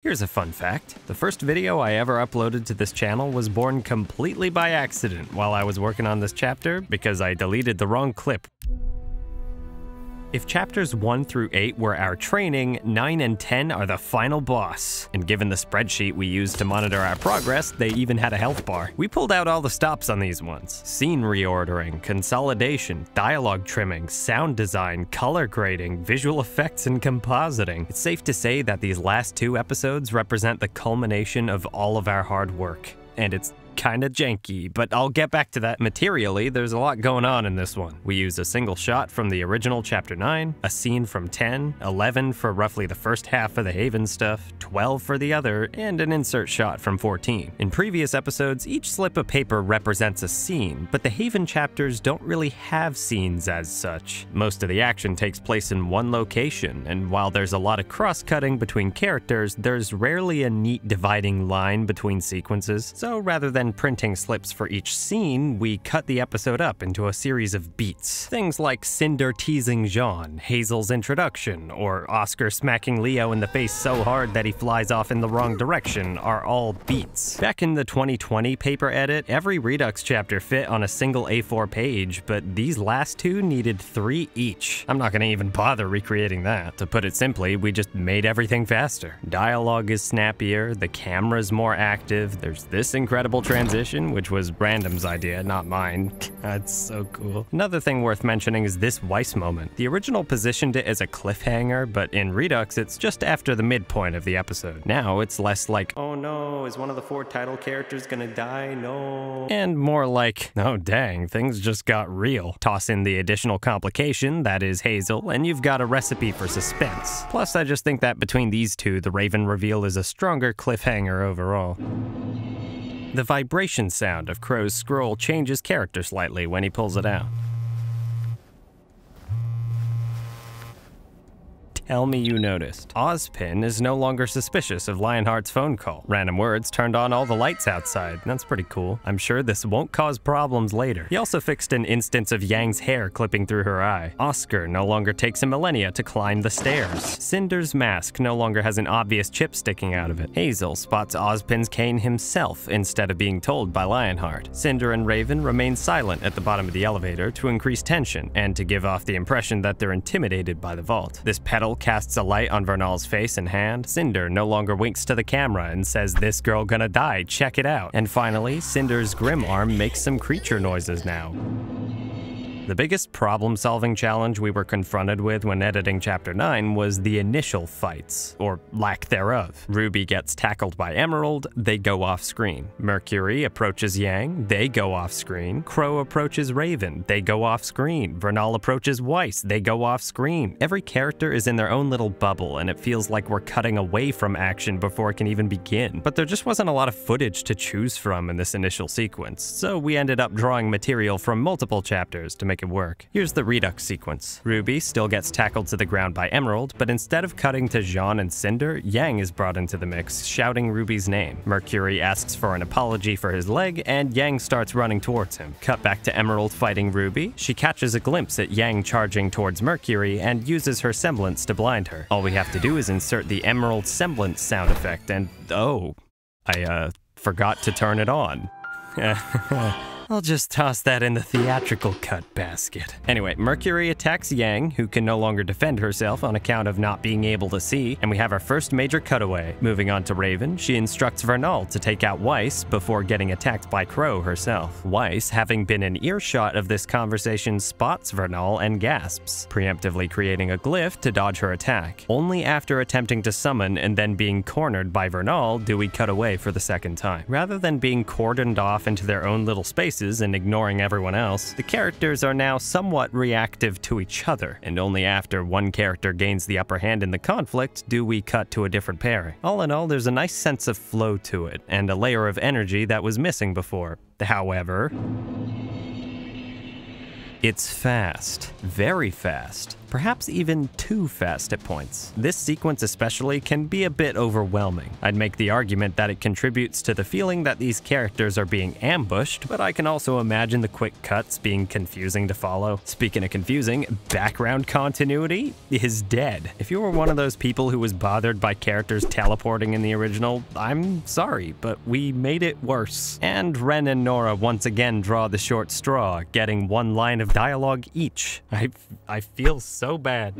Here's a fun fact. The first video I ever uploaded to this channel was born completely by accident while I was working on this chapter because I deleted the wrong clip. If chapters 1 through 8 were our training, 9 and 10 are the final boss. And given the spreadsheet we used to monitor our progress, they even had a health bar. We pulled out all the stops on these ones. Scene reordering, consolidation, dialogue trimming, sound design, color grading, visual effects, and compositing. It's safe to say that these last 2 episodes represent the culmination of all of our hard work. And it's kinda janky, but I'll get back to that. Materially, there's a lot going on in this one. We use a single shot from the original Chapter 9, a scene from 10, 11 for roughly the first half of the Haven stuff, 12 for the other, and an insert shot from 14. In previous episodes, each slip of paper represents a scene, but the Haven chapters don't really have scenes as such. Most of the action takes place in one location, and while there's a lot of cross-cutting between characters, there's rarely a neat dividing line between sequences, so rather than printing slips for each scene, we cut the episode up into a series of beats. Things like Cinder teasing Jean, Hazel's introduction, or Oscar smacking Leo in the face so hard that he flies off in the wrong direction are all beats. Back in the 2020 paper edit, every Redux chapter fit on a single A4 page, but these last 2 needed 3 each. I'm not gonna even bother recreating that. To put it simply, we just made everything faster. Dialogue is snappier, the camera's more active, there's this incredible transition, which was Random's idea, not mine. That's so cool. Another thing worth mentioning is this Weiss moment. The original positioned it as a cliffhanger, but in Redux, it's just after the midpoint of the episode. Now, it's less like, oh no, is one of the 4 title characters gonna die? No. And more like, oh dang, things just got real. Toss in the additional complication, that is Hazel, and you've got a recipe for suspense. Plus, I just think that between these 2, the Raven reveal is a stronger cliffhanger overall. The vibration sound of Crow's scroll changes character slightly when he pulls it out. Tell me you noticed. Ozpin is no longer suspicious of Lionheart's phone call. Random Words turned on all the lights outside. That's pretty cool. I'm sure this won't cause problems later. He also fixed an instance of Yang's hair clipping through her eye. Oscar no longer takes a millennia to climb the stairs. Cinder's mask no longer has an obvious chip sticking out of it. Hazel spots Ozpin's cane himself instead of being told by Lionheart. Cinder and Raven remain silent at the bottom of the elevator to increase tension and to give off the impression that they're intimidated by the vault. This pedal casts a light on Vernal's face and hand. Cinder no longer winks to the camera and says, "This girl gonna die, check it out." And finally, Cinder's grim arm makes some creature noises now. The biggest problem-solving challenge we were confronted with when editing Chapter 9 was the initial fights, or lack thereof. Ruby gets tackled by Emerald, they go off-screen. Mercury approaches Yang, they go off-screen. Crow approaches Raven, they go off-screen. Vernal approaches Weiss, they go off-screen. Every character is in their own little bubble, and it feels like we're cutting away from action before it can even begin. But there just wasn't a lot of footage to choose from in this initial sequence, so we ended up drawing material from multiple chapters to make it work. Here's the Redux sequence. Ruby still gets tackled to the ground by Emerald, but instead of cutting to Jean and Cinder, Yang is brought into the mix, shouting Ruby's name. Mercury asks for an apology for his leg, and Yang starts running towards him. Cut back to Emerald fighting Ruby. She catches a glimpse at Yang charging towards Mercury and uses her semblance to blind her. All we have to do is insert the Emerald semblance sound effect, and oh, I forgot to turn it on. I'll just toss that in the theatrical cut basket. Anyway, Mercury attacks Yang, who can no longer defend herself on account of not being able to see, and we have our first major cutaway. Moving on to Raven, she instructs Vernal to take out Weiss before getting attacked by Crow herself. Weiss, having been in earshot of this conversation, spots Vernal and gasps, preemptively creating a glyph to dodge her attack. Only after attempting to summon and then being cornered by Vernal do we cut away for the second time. Rather than being cordoned off into their own little spaces and ignoring everyone else, the characters are now somewhat reactive to each other, and only after one character gains the upper hand in the conflict do we cut to a different pairing. All in all, there's a nice sense of flow to it, and a layer of energy that was missing before. However, it's fast. Very fast. perhaps even too fast at points. This sequence especially can be a bit overwhelming. I'd make the argument that it contributes to the feeling that these characters are being ambushed, but I can also imagine the quick cuts being confusing to follow. Speaking of confusing, background continuity is dead. If you were one of those people who was bothered by characters teleporting in the original, I'm sorry, but we made it worse. And Ren and Nora once again draw the short straw, getting one line of dialogue each. I feel so bad.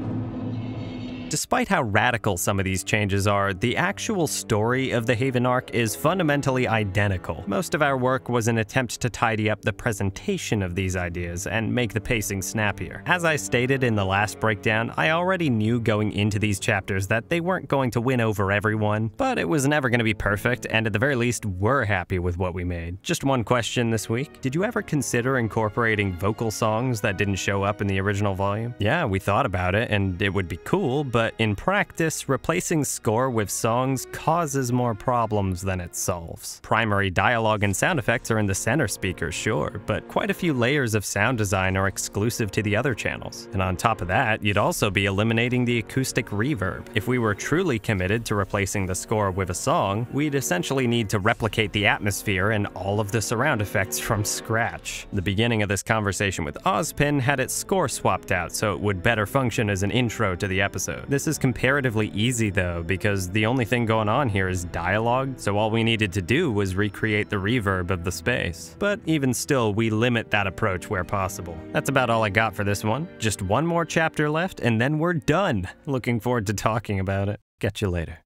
Despite how radical some of these changes are, the actual story of the Haven arc is fundamentally identical. Most of our work was an attempt to tidy up the presentation of these ideas and make the pacing snappier. As I stated in the last breakdown, I already knew going into these chapters that they weren't going to win over everyone, but it was never going to be perfect, and at the very least, we're happy with what we made. Just one question this week. Did you ever consider incorporating vocal songs that didn't show up in the original volume? Yeah, we thought about it, and it would be cool, but in practice, replacing score with songs causes more problems than it solves. Primary dialogue and sound effects are in the center speakers, sure, but quite a few layers of sound design are exclusive to the other channels. And on top of that, you'd also be eliminating the acoustic reverb. If we were truly committed to replacing the score with a song, we'd essentially need to replicate the atmosphere and all of the surround effects from scratch. The beginning of this conversation with Ozpin had its score swapped out so it would better function as an intro to the episode. This is comparatively easy though, because the only thing going on here is dialogue, so all we needed to do was recreate the reverb of the space. But even still, we limit that approach where possible. That's about all I got for this one. Just one more chapter left, and then we're done. Looking forward to talking about it. Catch you later.